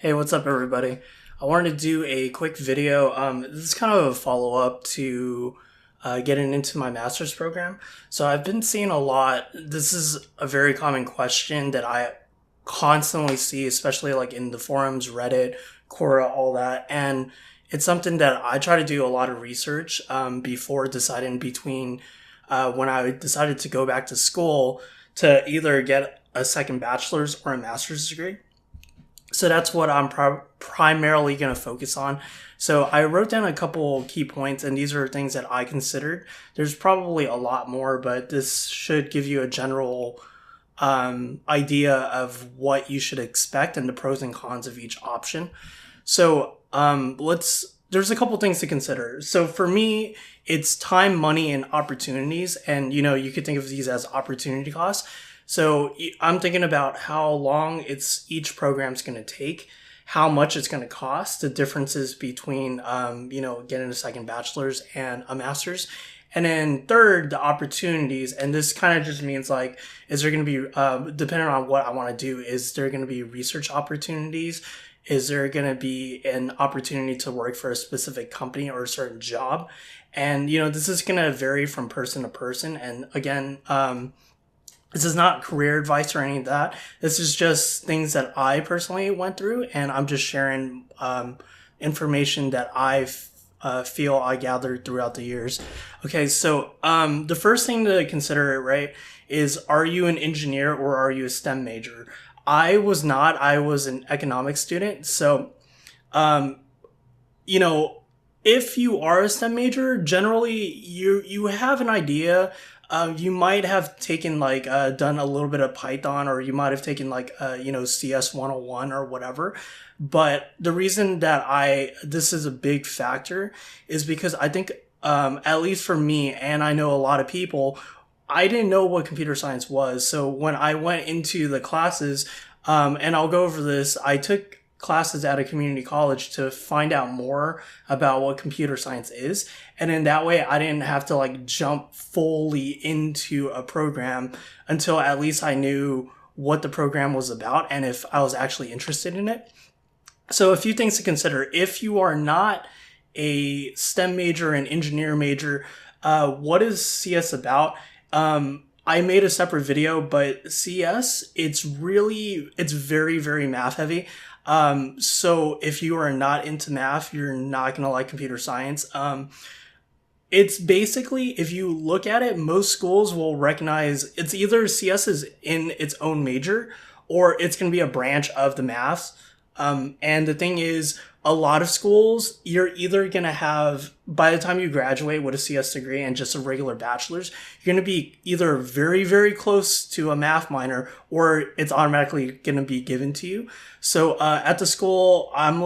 Hey, what's up, everybody? I wanted to do a quick video. This is kind of a follow up to getting into my master's program. So I've been seeing a lot. This is a very common question that I constantly see, especially like in the forums, Reddit, Quora, all that. And it's something that I try to do a lot of research before deciding between when I decided to go back to school to either get a second bachelor's or a master's degree. So that's what I'm primarily going to focus on. So I wrote down a couple key points, and these are things that I considered. There's probably a lot more, but this should give you a general idea of what you should expect and the pros and cons of each option. So there's a couple things to consider. So for me, it's time, money, and opportunities. And, you could think of these as opportunity costs. So I'm thinking about how long each program's going to take, how much it's going to cost, the differences between, getting a second bachelor's and a master's. And then third, the opportunities. And this kind of just means like, is there going to be, depending on what I want to do, is there going to be research opportunities? Is there going to be an opportunity to work for a specific company or a certain job? And, this is going to vary from person to person. And again, this is not career advice or any of that. This is just things that I personally went through, and I'm just sharing information that I feel I gathered throughout the years. Okay, so the first thing to consider, right, is are you an engineer or are you a STEM major? I was not. I was an economics student. So, if you are a STEM major, generally you have an idea. You might have taken done a little bit of Python, or you might have taken CS 101 or whatever. But the reason that this is a big factor is because I think, at least for me, and I know a lot of people, I didn't know what computer science was. So when I went into the classes, and I'll go over this, I took classes at a community college to find out more about what computer science is. And in that way, I didn't have to jump fully into a program until at least I knew what the program was about and if I was actually interested in it. So a few things to consider. If you are not a STEM major, an engineer major, what is CS about? I made a separate video, but CS, it's very, very math heavy. So if you are not into math, you're not going to like computer science. It's basically, if you look at it, most schools will recognize it's either CS is in its own major or it's going to be a branch of the maths. And the thing is, a lot of schools, you're either going to have, by the time you graduate with a CS degree and just a regular bachelor's, you're going to be either very, very close to a math minor or it's automatically going to be given to you. So at the school I'm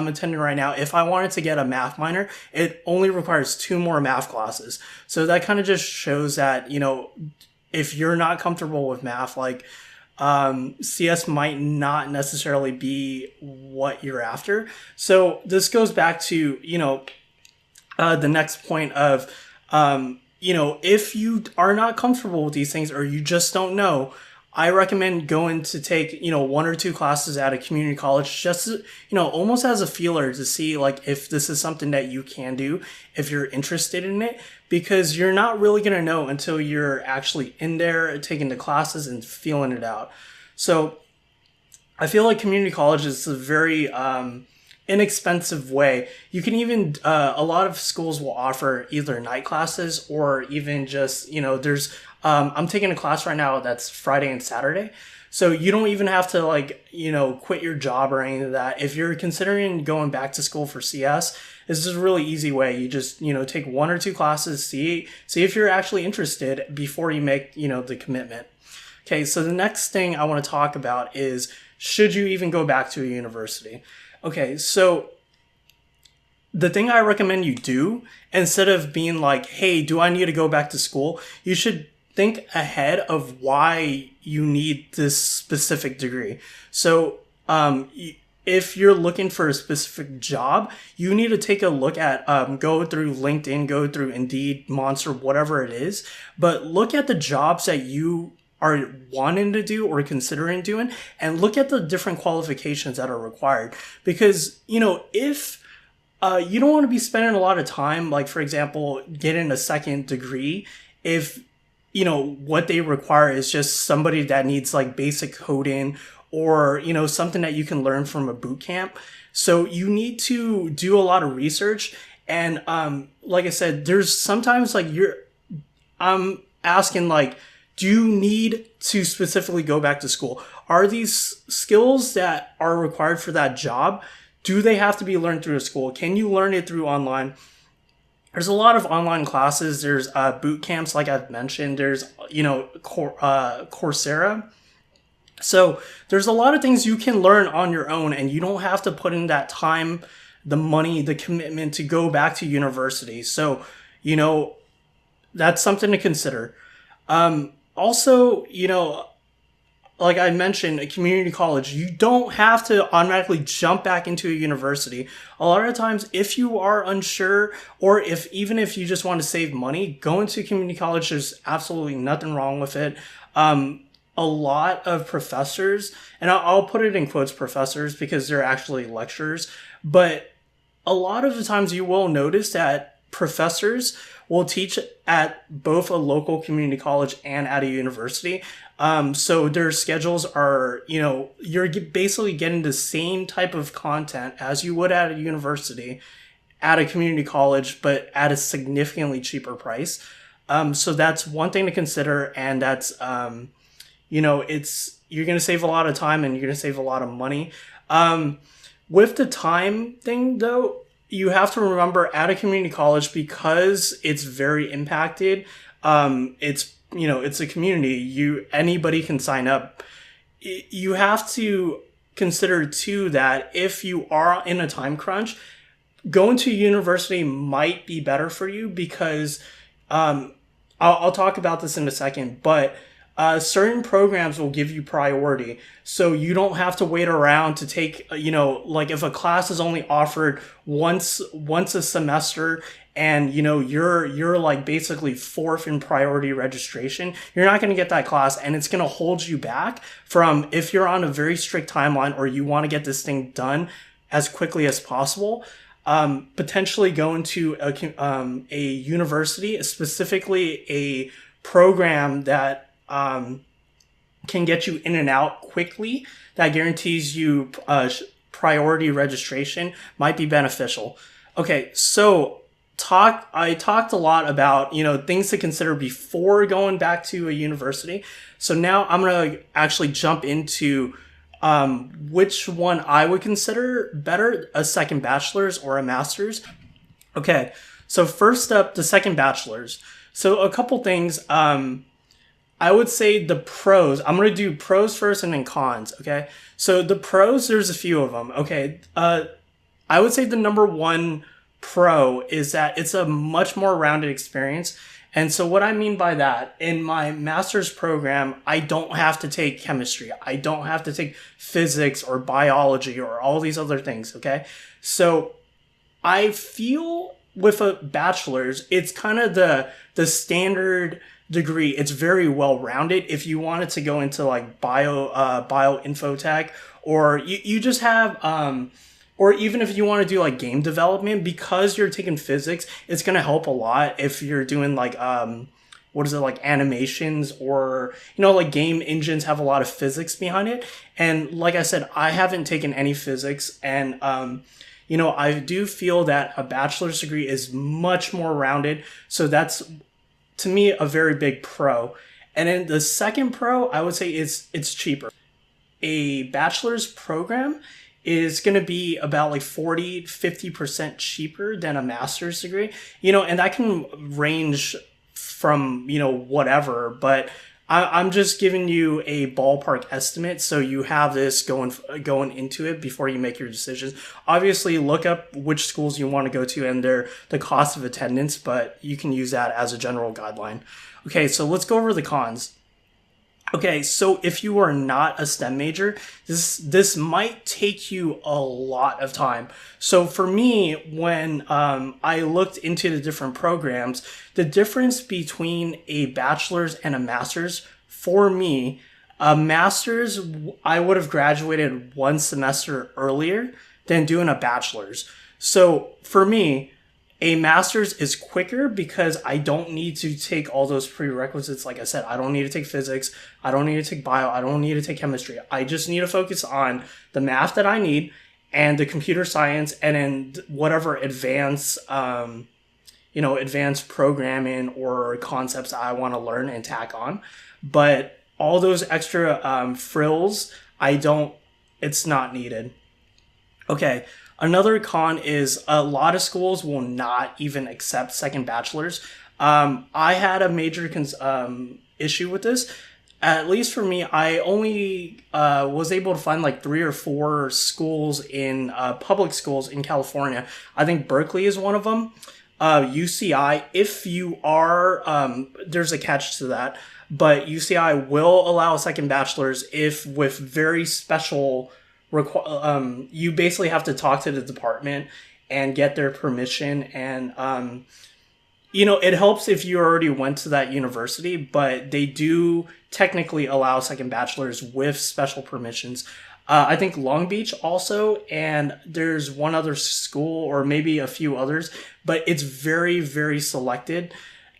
attending right now, if I wanted to get a math minor, it only requires 2 more math classes. So that kind of just shows that, if you're not comfortable with math, CS might not necessarily be what you're after. So this goes back to, the next point of, if you are not comfortable with these things or you just don't know, I recommend going to take, 1 or 2 classes at a community college, just, almost as a feeler to see if this is something that you can do, if you're interested in it, because you're not really going to know until you're actually in there taking the classes and feeling it out. So I feel like community college is a very, inexpensive way. You can even, a lot of schools will offer either night classes or even just, there's, I'm taking a class right now that's Friday and Saturday. So you don't even have to quit your job or any of that. If you're considering going back to school for CS, this is a really easy way. You just, take 1 or 2 classes, see if you're actually interested before you make, the commitment. Okay. So the next thing I want to talk about is, should you even go back to a university? Okay, so the thing I recommend you do, instead of being like, hey, do I need to go back to school? You should think ahead of why you need this specific degree. So if you're looking for a specific job, you need to take a look at, go through LinkedIn, go through Indeed, Monster, whatever it is, but look at the jobs that you are wanting to do or considering doing, and look at the different qualifications that are required. Because, if you don't want to be spending a lot of time, like, for example, getting a second degree, if, what they require is just somebody that needs like basic coding or, something that you can learn from a boot camp. So you need to do a lot of research. And like I said, there's sometimes like I'm asking like, do you need to specifically go back to school? Are these skills that are required for that job, do they have to be learned through a school? Can you learn it through online? There's a lot of online classes. There's boot camps, like I've mentioned. There's, Coursera. So there's a lot of things you can learn on your own, and you don't have to put in that time, the money, the commitment to go back to university. So, that's something to consider. Also, like I mentioned, a community college, you don't have to automatically jump back into a university. A lot of times, if you are unsure, or even if you just want to save money, go into a community college. There's absolutely nothing wrong with it. A lot of professors, and I'll put it in quotes, professors, because they're actually lecturers, but a lot of the times you will notice that professors will teach at both a local community college and at a university. So their schedules are, you're basically getting the same type of content as you would at a university, at a community college, but at a significantly cheaper price. So that's one thing to consider, and that's, you're going to save a lot of time and you're going to save a lot of money. With the time thing though, you have to remember at a community college, because it's very impacted, it's a community. Anybody can sign up. You have to consider too that if you are in a time crunch, going to university might be better for you, because I'll talk about this in a second, but certain programs will give you priority. So you don't have to wait around to take, like if a class is only offered once a semester, and you're like basically fourth in priority registration, you're not going to get that class, and it's going to hold you back from, if you're on a very strict timeline or you want to get this thing done as quickly as possible, potentially going to a university, specifically a program that can get you in and out quickly, that guarantees you priority registration, might be beneficial. Okay, so I talked a lot about, things to consider before going back to a university. So now I'm going to actually jump into which one I would consider better, a second bachelor's or a master's. Okay, so first up, the second bachelor's. So a couple things. I would say the pros. I'm going to do pros first and then cons, okay? So the pros, there's a few of them, okay? I would say the number one pro is that it's a much more rounded experience. And so what I mean by that, in my master's program, I don't have to take chemistry. I don't have to take physics or biology or all these other things, okay? So I feel with a bachelor's, it's kind of the standard degree. It's very well rounded. If you wanted to go into like bioinfotech, or you just have or even if you want to do like game development, because you're taking physics, it's going to help a lot if you're doing like like animations, or like game engines have a lot of physics behind it. And like I said, I haven't taken any physics, and I do feel that a bachelor's degree is much more rounded. So that's, to me, a very big pro. And then the second pro, I would say, it's cheaper. A bachelor's program is going to be about like 40-50% cheaper than a master's degree. And that can range from, whatever, but I'm just giving you a ballpark estimate, so you have this going into it before you make your decisions. Obviously, look up which schools you want to go to and the cost of attendance, but you can use that as a general guideline. Okay, so let's go over the cons. Okay, so if you are not a STEM major, this might take you a lot of time. So for me, when I looked into the different programs, the difference between a bachelor's and a master's for me, a master's, I would have graduated one semester earlier than doing a bachelor's. So for me, a master's is quicker because I don't need to take all those prerequisites. Like I said, I don't need to take physics. I don't need to take bio. I don't need to take chemistry. I just need to focus on the math that I need and the computer science and then whatever advanced, advanced programming or concepts I want to learn and tack on. But all those extra frills, it's not needed. Okay. Another con is a lot of schools will not even accept second bachelors. I had a major issue with this. At least for me, I only was able to find like 3 or 4 schools in public schools in California. I think Berkeley is one of them. UCI, if you are, there's a catch to that, but UCI will allow second bachelors if with very special you basically have to talk to the department and get their permission. And, it helps if you already went to that university, but they do technically allow second bachelors with special permissions. I think Long Beach also, and there's one other school or maybe a few others, but it's very, very selected.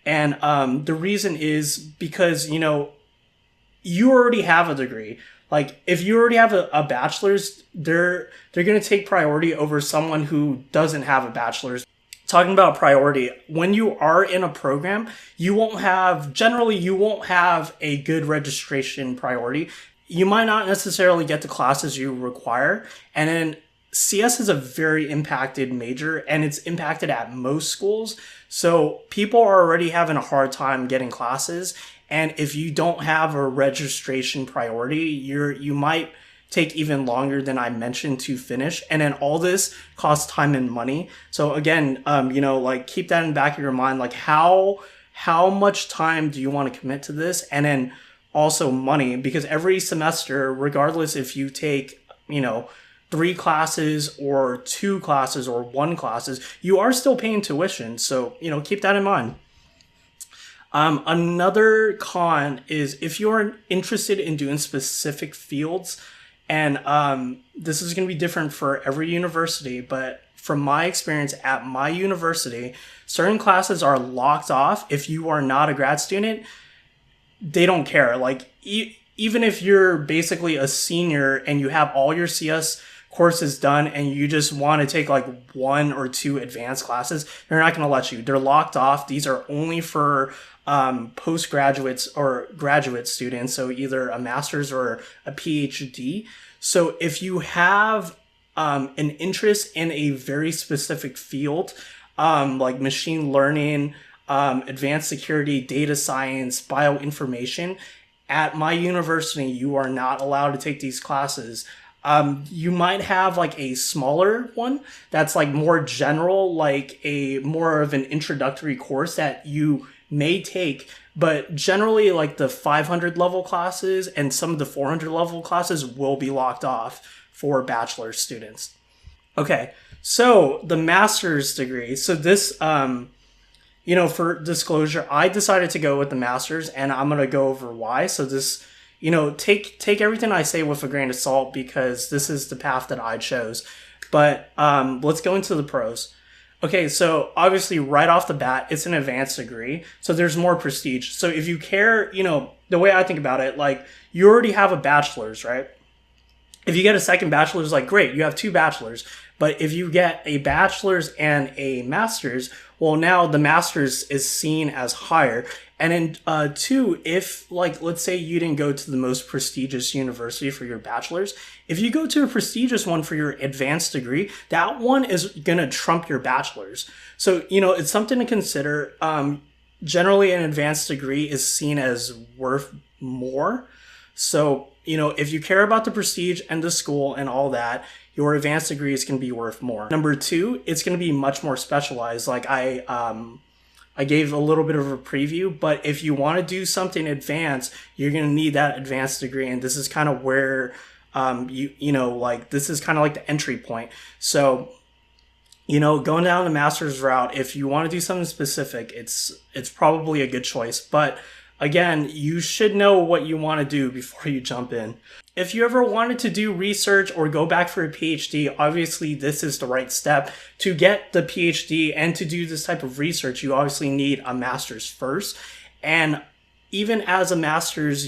And the reason is because, you already have a degree. Like, if you already have a bachelor's, they're going to take priority over someone who doesn't have a bachelor's. Talking about priority, when you are in a program, you won't have a good registration priority. You might not necessarily get the classes you require. And then CS is a very impacted major, and it's impacted at most schools. So people are already having a hard time getting classes. And if you don't have a registration priority, you might take even longer than I mentioned to finish. And then all this costs time and money. So again, keep that in the back of your mind. Like how much time do you want to commit to this? And then also money, because every semester, regardless if you take, 3 classes or 2 classes or 1 classes, you are still paying tuition. So, keep that in mind. Another con is if you're interested in doing specific fields, and this is going to be different for every university, but from my experience at my university, certain classes are locked off. If you are not a grad student, they don't care. Like, even if you're basically a senior and you have all your CS courses done and you just want to take like 1 or 2 advanced classes, they're not going to let you. They're locked off. These are only for postgraduates or graduate students, so either a master's or a PhD. So if you have an interest in a very specific field, like machine learning, advanced security, data science, bioinformation, at my university, you are not allowed to take these classes. You might have like a smaller one that's like more general, like a more of an introductory course that you may take, but generally like the 500 level classes and some of the 400 level classes will be locked off for bachelor students. Okay, so the master's degree. So this, for disclosure, I decided to go with the master's, and I'm going to go over why. So this, take everything I say with a grain of salt because this is the path that I chose. But let's go into the pros. Okay, so obviously right off the bat, it's an advanced degree. So there's more prestige. So if you care, the way I think about it, like you already have a bachelor's, right? If you get a second bachelor's, like great, you have 2 bachelors. But if you get a bachelor's and a master's, well, now the master's is seen as higher. And then 2, if like, let's say you didn't go to the most prestigious university for your bachelor's, if you go to a prestigious one for your advanced degree, that one is going to trump your bachelor's. So, it's something to consider. Generally, an advanced degree is seen as worth more. So, if you care about the prestige and the school and all that, your advanced degree is going to be worth more. Number 2, it's going to be much more specialized. Like I gave a little bit of a preview, but if you want to do something advanced, you're going to need that advanced degree. And this is kind of where, this is kind of like the entry point. So, going down the master's route, if you want to do something specific, it's probably a good choice. But again, you should know what you want to do before you jump in. If you ever wanted to do research or go back for a PhD, obviously this is the right step. To get the PhD and to do this type of research, you obviously need a master's first. And even as a master's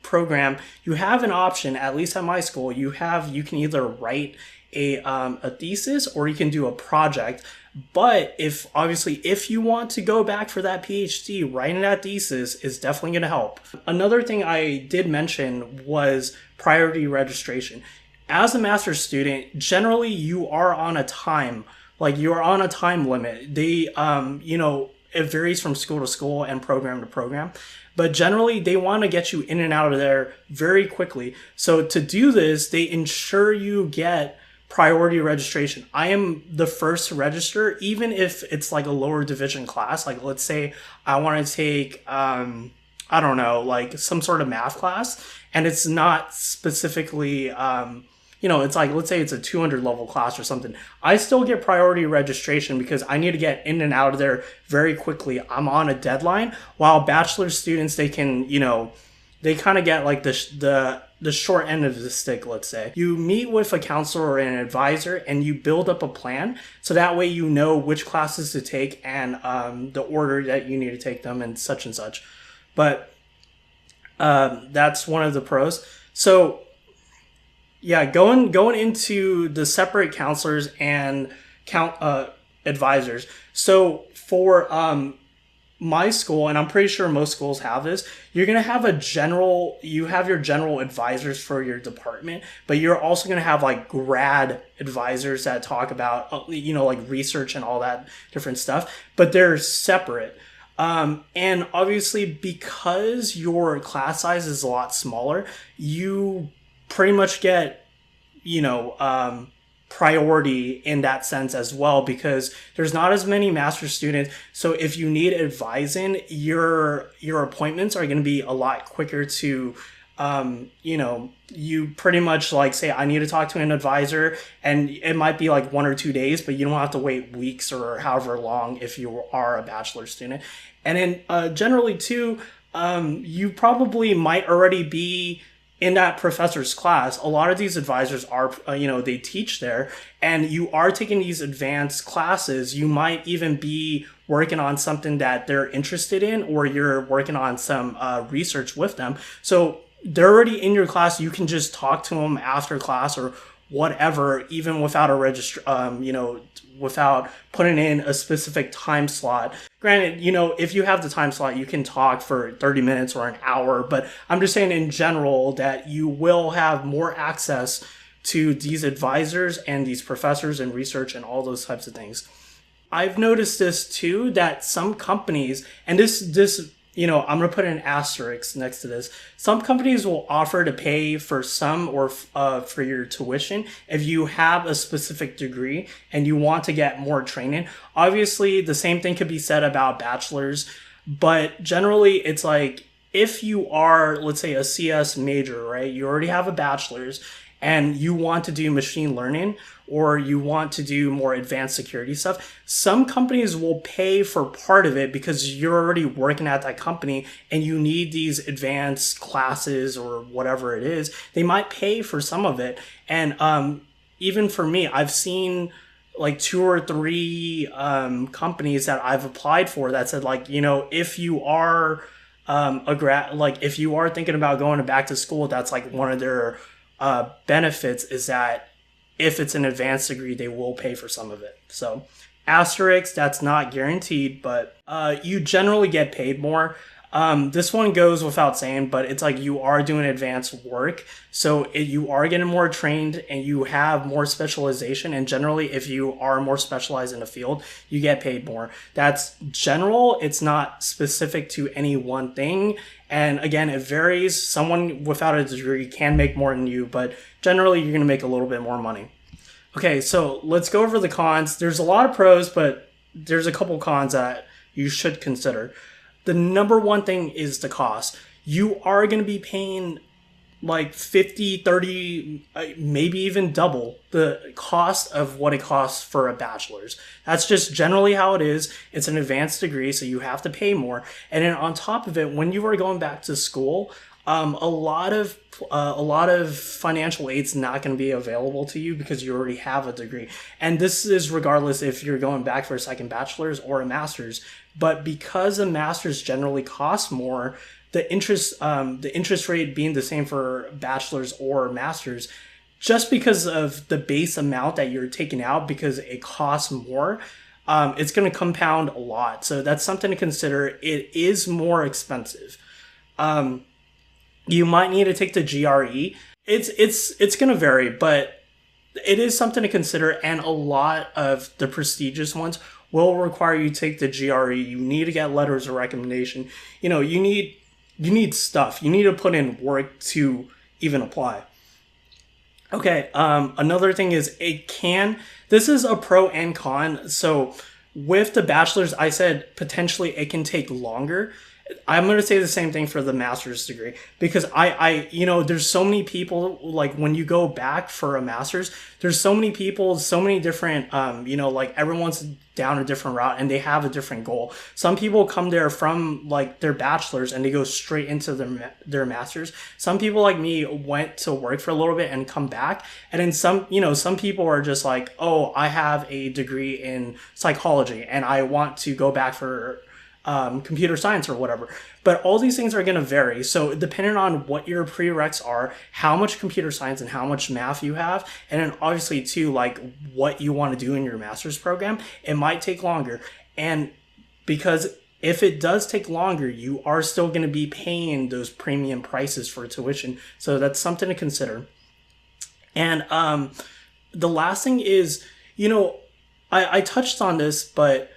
program, you have an option, at least at my school, you can either write a thesis or you can do a project. But if you want to go back for that PhD, writing that thesis is definitely going to help. Another thing I did mention was priority registration. As a master's student, generally you are on a time, you're on a time limit. It varies from school to school and program to program, but generally they want to get you in and out of there very quickly. So to do this, they ensure you get priority registration. I am the first to register, even if it's like a lower division class. Like, let's say I want to take, I don't know, like some sort of math class, and it's not specifically, it's like, let's say it's a 200 level class or something. I still get priority registration because I need to get in and out of there very quickly. I'm on a deadline, while bachelor students, they can, they kind of get like the short end of the stick, let's say. You meet with a counselor or an advisor and you build up a plan, so that way you know which classes to take and the order that you need to take them and such. But that's one of the pros. So yeah, going into the separate counselors and advisors. So for my school, and I'm pretty sure most schools have this, you're going to have you have your general advisors for your department, but you're also going to have like grad advisors that talk about, like research and all that different stuff, but they're separate. And obviously because your class size is a lot smaller, you pretty much get, priority in that sense as well, because there's not as many master students. So if you need advising, your appointments are going to be a lot quicker to, you pretty much like say, I need to talk to an advisor, and it might be like 1 or 2 days, but you don't have to wait weeks or however long if you are a bachelor student. And then generally too, you probably might already be in that professor's class. A lot of these advisors are, they teach there, and you are taking these advanced classes. You might even be working on something that they're interested in, or you're working on some research with them. So they're already in your class. You can just talk to them after class or whatever, even without without putting in a specific time slot. Granted, if you have the time slot, you can talk for 30 minutes or an hour, but I'm just saying in general that you will have more access to these advisors and these professors and research and all those types of things. I've noticed this too, that some companies, and this I'm going to put an asterisk next to this. Some companies will offer to pay for some or for your tuition if you have a specific degree and you want to get more training. Obviously, the same thing could be said about bachelors, but generally it's like if you are, let's say, a CS major, right? You already have a bachelor's and you want to do machine learning or you want to do more advanced security stuff, some companies will pay for part of it because you're already working at that company and you need these advanced classes or whatever it is. They might pay for some of it. And even for me, I've seen like 2 or 3 companies that I've applied for that said, like, if you are if you are thinking about going back to school, that's like one of their benefits is that if it's an advanced degree, they will pay for some of it. So asterisk, that's not guaranteed, but you generally get paid more. This one goes without saying, but it's like you are doing advanced work. So you are getting more trained and you have more specialization. And generally, if you are more specialized in a field, you get paid more. That's general. It's not specific to any one thing. And again, it varies. Someone without a degree can make more than you, but generally you're going to make a little bit more money. Okay, so let's go over the cons. There's a lot of pros, but there's a couple cons that you should consider. The number one thing is the cost. You are going to be paying like 50, 30, maybe even double the cost of what it costs for a bachelor's. That's just generally how it is. It's an advanced degree, so you have to pay more. And then on top of it, when you are going back to school, a lot of financial aid's not going to be available to you because you already have a degree. And this is regardless if you're going back for a second bachelor's or a master's. But because a master's generally costs more, the interest rate being the same for bachelor's or master's, just because of the base amount that you're taking out, because it costs more, it's going to compound a lot. So that's something to consider. It is more expensive. You might need to take the GRE. It's going to vary, but it is something to consider. And a lot of the prestigious ones will require you to take the GRE. You need to get letters of recommendation. You know, you need stuff. You need to put in work to even apply. Okay, another thing is this is a pro and con. So with the bachelor's, I said potentially it can take longer. I'm going to say the same thing for the master's degree, because there's so many people, like when you go back for a master's, there's so many people, so many different, like everyone's down a different route and they have a different goal. Some people come there from like their bachelor's and they go straight into their master's. Some people like me went to work for a little bit and come back. And then some people are just like, oh, I have a degree in psychology and I want to go back for computer science or whatever. But all these things are going to vary. So depending on what your prereqs are, how much computer science and how much math you have, and then obviously too, like what you want to do in your master's program, it might take longer. And because if it does take longer, you are still going to be paying those premium prices for tuition. So that's something to consider. And the last thing is, I touched on this, but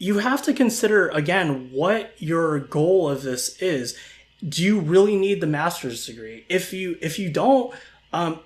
you have to consider, again, what your goal of this is. Do you really need the master's degree? If you don't, if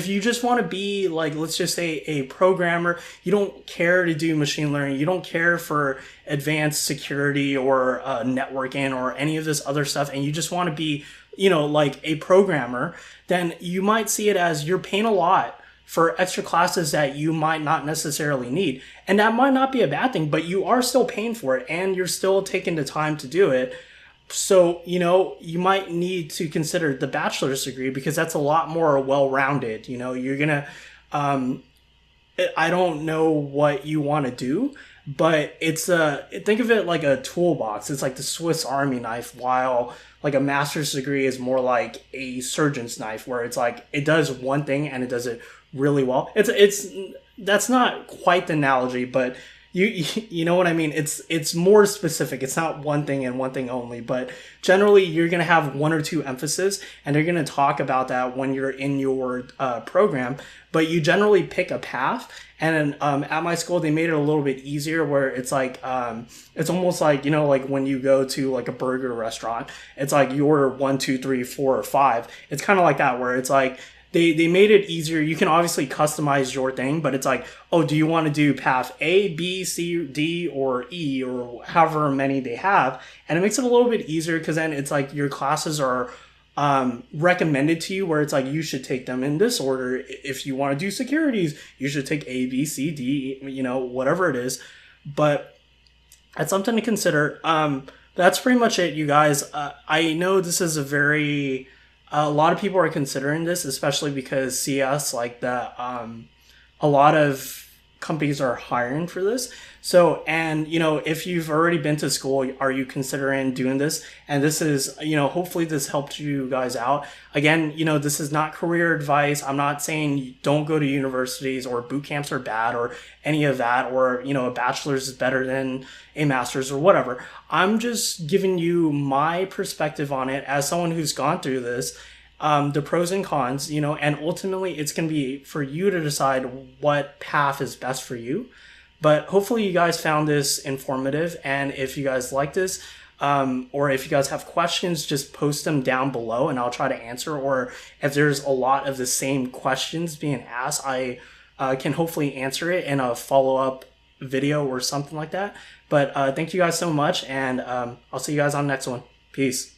you just want to be, like, let's just say a programmer, you don't care to do machine learning, you don't care for advanced security or networking or any of this other stuff, and you just want to be, like a programmer, then you might see it as you're paying a lot for extra classes that you might not necessarily need. And that might not be a bad thing, but you are still paying for it and you're still taking the time to do it. So, you might need to consider the bachelor's degree because that's a lot more well-rounded. You're going to, I don't know what you want to do, but think of it like a toolbox. It's like the Swiss Army knife, while like a master's degree is more like a surgeon's knife, where it's like it does one thing and it does it really well. That's not quite the analogy, but you know what I mean? It's more specific. It's not one thing and one thing only, but generally you're going to have one or two emphasis and they're going to talk about that when you're in your program, but you generally pick a path. And then at my school, they made it a little bit easier, where it's like, it's almost like, like when you go to like a burger restaurant, it's like you order 1, 2, 3, 4, or 5. It's kind of like that, where it's like, they made it easier. You can obviously customize your thing, but it's like, oh, do you want to do path A, B, C, D, or E, or however many they have? And it makes it a little bit easier because then it's like your classes are recommended to you, where it's like you should take them in this order. If you want to do securities, you should take A, B, C, D, whatever it is. But that's something to consider. That's pretty much it, you guys. I know this is a lot of people are considering this, especially because CS, like that, a lot of companies are hiring for this. So, and, if you've already been to school, are you considering doing this? And this is, hopefully this helped you guys out. Again, this is not career advice. I'm not saying don't go to universities or boot camps are bad or any of that, or, a bachelor's is better than a master's or whatever. I'm just giving you my perspective on it as someone who's gone through this. The pros and cons, and ultimately it's going to be for you to decide what path is best for you. But hopefully you guys found this informative. And if you guys like this, or if you guys have questions, just post them down below and I'll try to answer. Or if there's a lot of the same questions being asked, I can hopefully answer it in a follow-up video or something like that. But thank you guys so much. And I'll see you guys on the next one. Peace.